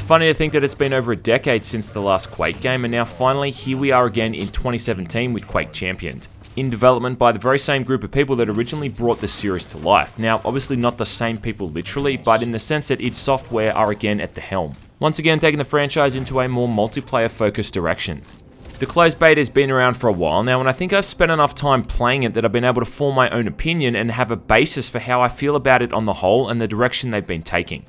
funny to think that it's been over a decade since the last Quake game, and now finally here we are again in 2017 with Quake Champions, in development by the very same group of people that originally brought the series to life. Now, obviously not the same people literally, but in the sense that id Software are again at the helm, once again taking the franchise into a more multiplayer focused direction. The closed beta has been around for a while now, and I think I've spent enough time playing it that I've been able to form my own opinion and have a basis for how I feel about it on the whole and the direction they've been taking.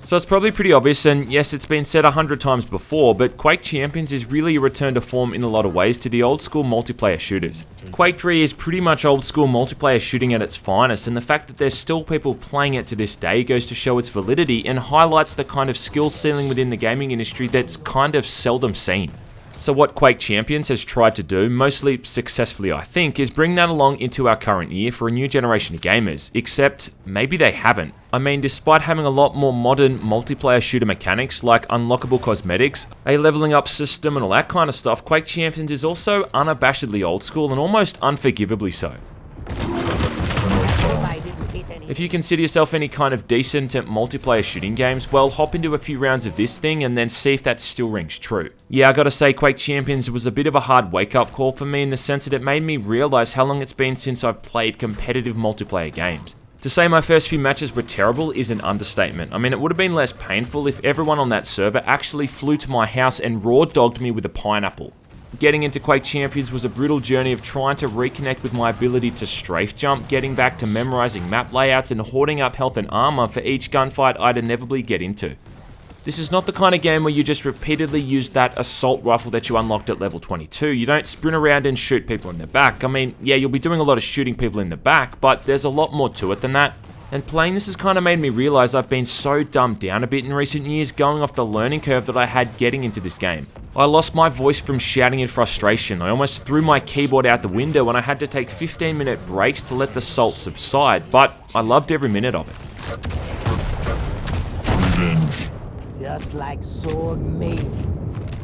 So it's probably pretty obvious, and yes, it's been said 100 times before, but Quake Champions is really a return to form in a lot of ways to the old school multiplayer shooters. Quake 3 is pretty much old school multiplayer shooting at its finest, and the fact that there's still people playing it to this day goes to show its validity and highlights the kind of skill ceiling within the gaming industry that's kind of seldom seen. So what Quake Champions has tried to do, mostly successfully I think, is bring that along into our current year for a new generation of gamers, except maybe they haven't. I mean, despite having a lot more modern multiplayer shooter mechanics like unlockable cosmetics, a leveling up system and all that kind of stuff, Quake Champions is also unabashedly old school and almost unforgivably so. If you consider yourself any kind of decent multiplayer shooting games, well, hop into a few rounds of this thing and then see if that still rings true. Yeah, I gotta say Quake Champions was a bit of a hard wake-up call for me in the sense that it made me realize how long it's been since I've played competitive multiplayer games. To say my first few matches were terrible is an understatement. I mean, it would have been less painful if everyone on that server actually flew to my house and raw dogged me with a pineapple. Getting into Quake Champions was a brutal journey of trying to reconnect with my ability to strafe jump, getting back to memorizing map layouts and hoarding up health and armor for each gunfight I'd inevitably get into. This is not the kind of game where you just repeatedly use that assault rifle that you unlocked at level 22. You don't sprint around and shoot people in the back. I mean, yeah, you'll be doing a lot of shooting people in the back, but there's a lot more to it than that. And playing this has kind of made me realize I've been so dumbed down a bit in recent years going off the learning curve that I had getting into this game. I lost my voice from shouting in frustration. I almost threw my keyboard out the window and I had to take 15-minute breaks to let the salt subside, but I loved every minute of it. Just like sword mating.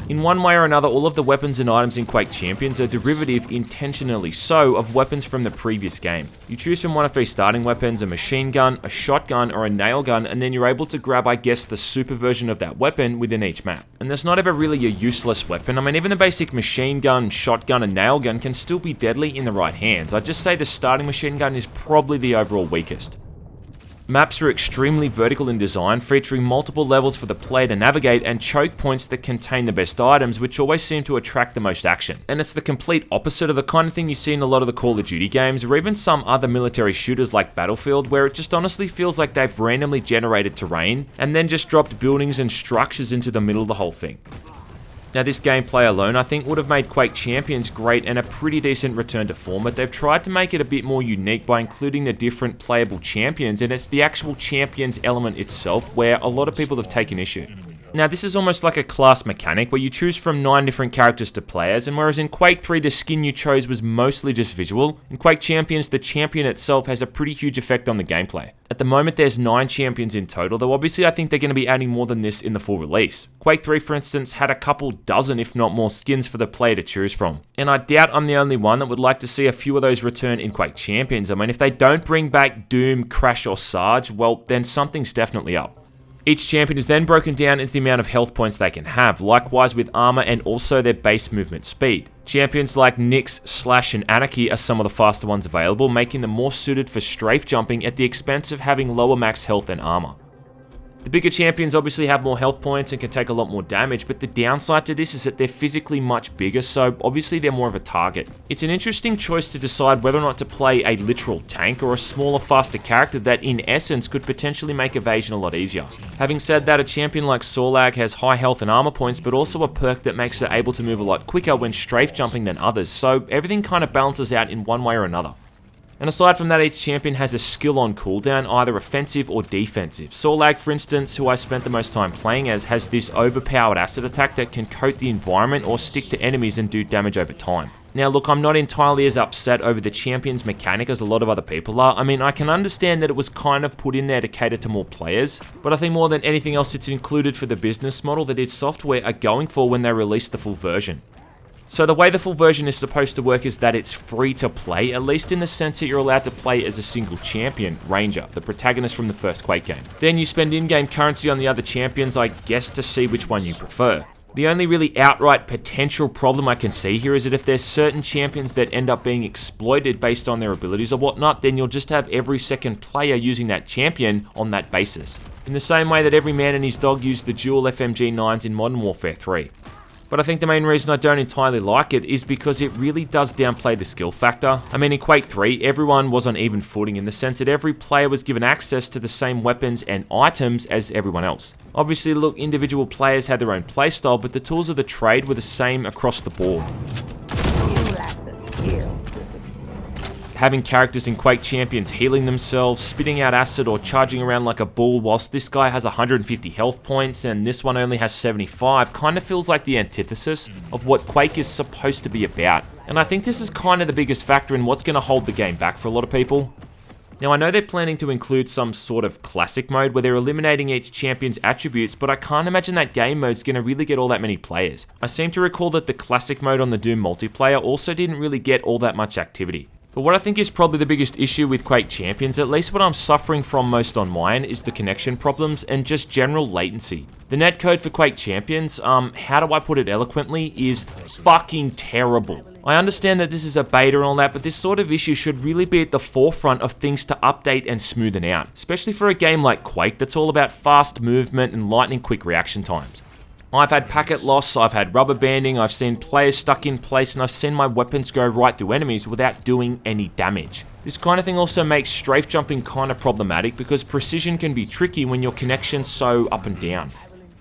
In one way or another, all of the weapons and items in Quake Champions are derivative, intentionally so, of weapons from the previous game. You choose from one of three starting weapons, a machine gun, a shotgun, or a nail gun, and then you're able to grab, I guess, the super version of that weapon within each map. And there's not ever really a useless weapon. I mean, even the basic machine gun, shotgun, and nail gun can still be deadly in the right hands. I'd just say the starting machine gun is probably the overall weakest. Maps are extremely vertical in design, featuring multiple levels for the player to navigate and choke points that contain the best items, which always seem to attract the most action. And it's the complete opposite of the kind of thing you see in a lot of the Call of Duty games, or even some other military shooters like Battlefield, where it just honestly feels like they've randomly generated terrain, and then just dropped buildings and structures into the middle of the whole thing. Now this gameplay alone I think would have made Quake Champions great and a pretty decent return to form, but they've tried to make it a bit more unique by including the different playable champions, and it's the actual champions element itself where a lot of people have taken issue. Now this is almost like a class mechanic where you choose from 9 different characters to play as, and whereas in Quake 3 the skin you chose was mostly just visual, in Quake Champions the champion itself has a pretty huge effect on the gameplay. At the moment there's 9 champions in total, though obviously I think they're going to be adding more than this in the full release. Quake 3 for instance had a couple dozen if not more skins for the player to choose from. And I doubt I'm the only one that would like to see a few of those return in Quake Champions. I mean, if they don't bring back Doom, Crash or Sarge, well then something's definitely up. Each champion is then broken down into the amount of health points they can have, likewise with armor and also their base movement speed. Champions like Nyx, Slash and Anarchy are some of the faster ones available, making them more suited for strafe jumping at the expense of having lower max health and armor. The bigger champions obviously have more health points and can take a lot more damage, but the downside to this is that they're physically much bigger, so obviously they're more of a target. It's an interesting choice to decide whether or not to play a literal tank or a smaller, faster character that in essence could potentially make evasion a lot easier. Having said that, a champion like Sorlag has high health and armor points, but also a perk that makes it able to move a lot quicker when strafe jumping than others, so everything kind of balances out in one way or another. And aside from that, each champion has a skill on cooldown, either offensive or defensive. Sorlag, for instance, who I spent the most time playing as, has this overpowered acid attack that can coat the environment or stick to enemies and do damage over time. Now look, I'm not entirely as upset over the champion's mechanic as a lot of other people are. I mean, I can understand that it was kind of put in there to cater to more players, but I think more than anything else it's included for the business model that id Software are going for when they release the full version. So the way the full version is supposed to work is that it's free to play, at least in the sense that you're allowed to play as a single champion, Ranger, the protagonist from the first Quake game. Then you spend in-game currency on the other champions, I guess, to see which one you prefer. The only really outright potential problem I can see here is that if there's certain champions that end up being exploited based on their abilities or whatnot, then you'll just have every second player using that champion on that basis. In the same way that every man and his dog used the dual FMG9s in Modern Warfare 3. But I think the main reason I don't entirely like it is because it really does downplay the skill factor. I mean, in Quake 3, everyone was on even footing in the sense that every player was given access to the same weapons and items as everyone else. Obviously, look, individual players had their own playstyle, but the tools of the trade were the same across the board. You lack the skills to succeed. Having characters in Quake Champions healing themselves, spitting out acid or charging around like a bull whilst this guy has 150 health points and this one only has 75 kind of feels like the antithesis of what Quake is supposed to be about. And I think this is kind of the biggest factor in what's going to hold the game back for a lot of people. Now I know they're planning to include some sort of classic mode where they're eliminating each champion's attributes, but I can't imagine that game mode's going to really get all that many players. I seem to recall that the classic mode on the Doom multiplayer also didn't really get all that much activity. But what I think is probably the biggest issue with Quake Champions, at least what I'm suffering from most on mine, is the connection problems and just general latency. The netcode for Quake Champions, how do I put it eloquently, is fucking terrible. I understand that this is a beta and all that, but this sort of issue should really be at the forefront of things to update and smoothen out, especially for a game like Quake that's all about fast movement and lightning quick reaction times. I've had packet loss, I've had rubber banding, I've seen players stuck in place, and I've seen my weapons go right through enemies without doing any damage. This kind of thing also makes strafe jumping kind of problematic because precision can be tricky when your connection's so up and down.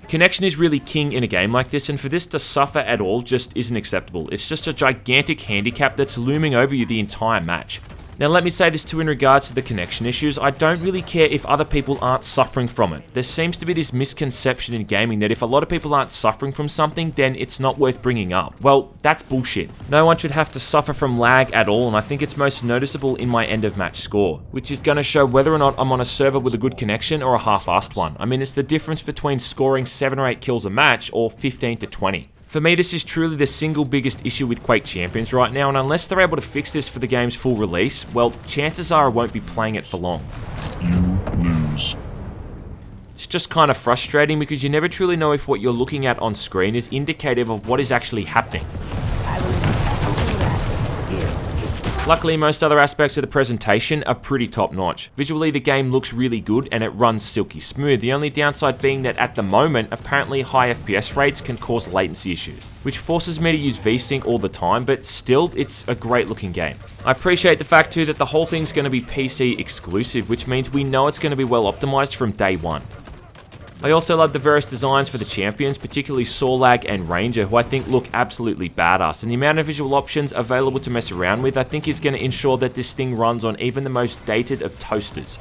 Connection is really king in a game like this, and for this to suffer at all just isn't acceptable. It's just a gigantic handicap that's looming over you the entire match. Now let me say this too in regards to the connection issues, I don't really care if other people aren't suffering from it. There seems to be this misconception in gaming that if a lot of people aren't suffering from something, then it's not worth bringing up. Well, that's bullshit. No one should have to suffer from lag at all, and I think it's most noticeable in my end of match score, which is going to show whether or not I'm on a server with a good connection or a half-assed one. I mean, it's the difference between scoring 7 or 8 kills a match or 15 to 20. For me, this is truly the single biggest issue with Quake Champions right now, and unless they're able to fix this for the game's full release, well, chances are I won't be playing it for long. You lose. It's just kind of frustrating because you never truly know if what you're looking at on screen is indicative of what is actually happening. Luckily, most other aspects of the presentation are pretty top-notch. Visually, the game looks really good and it runs silky smooth, the only downside being that at the moment, apparently high FPS rates can cause latency issues, which forces me to use VSync all the time, but still, it's a great looking game. I appreciate the fact too that the whole thing's going to be PC exclusive, which means we know it's going to be well optimized from day one. I also love the various designs for the champions, particularly Sorlag and Ranger, who I think look absolutely badass, and the amount of visual options available to mess around with I think is going to ensure that this thing runs on even the most dated of toasters.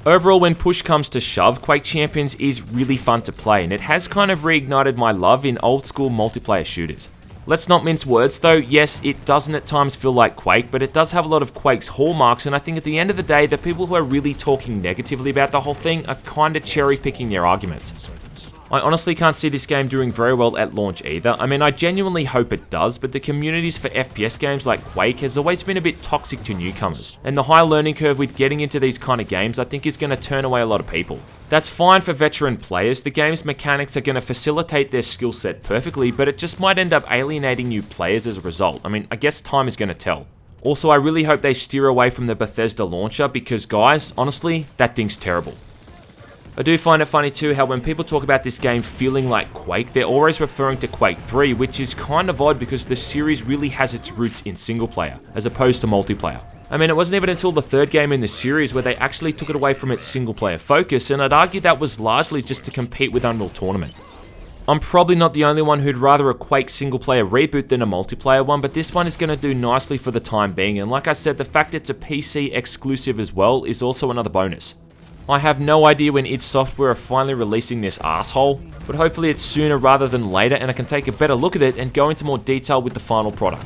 Overall, when push comes to shove, Quake Champions is really fun to play, and it has kind of reignited my love in old school multiplayer shooters. Let's not mince words though, yes, it doesn't at times feel like Quake, but it does have a lot of Quake's hallmarks, and I think at the end of the day, the people who are really talking negatively about the whole thing are kinda cherry picking their arguments. I honestly can't see this game doing very well at launch either. I mean, I genuinely hope it does, but the communities for FPS games like Quake has always been a bit toxic to newcomers, and the high learning curve with getting into these kind of games I think is going to turn away a lot of people. That's fine for veteran players, the game's mechanics are going to facilitate their skill set perfectly, but it just might end up alienating new players as a result. I mean, I guess time is going to tell. Also, I really hope they steer away from the Bethesda launcher because guys, honestly, that thing's terrible. I do find it funny too how when people talk about this game feeling like Quake, they're always referring to Quake 3, which is kind of odd because the series really has its roots in single player, as opposed to multiplayer. I mean, it wasn't even until the third game in the series where they actually took it away from its single player focus, and I'd argue that was largely just to compete with Unreal Tournament. I'm probably not the only one who'd rather a Quake single player reboot than a multiplayer one, but this one is going to do nicely for the time being, and like I said, the fact it's a PC exclusive as well is also another bonus. I have no idea when id Software are finally releasing this asshole, but hopefully it's sooner rather than later and I can take a better look at it and go into more detail with the final product.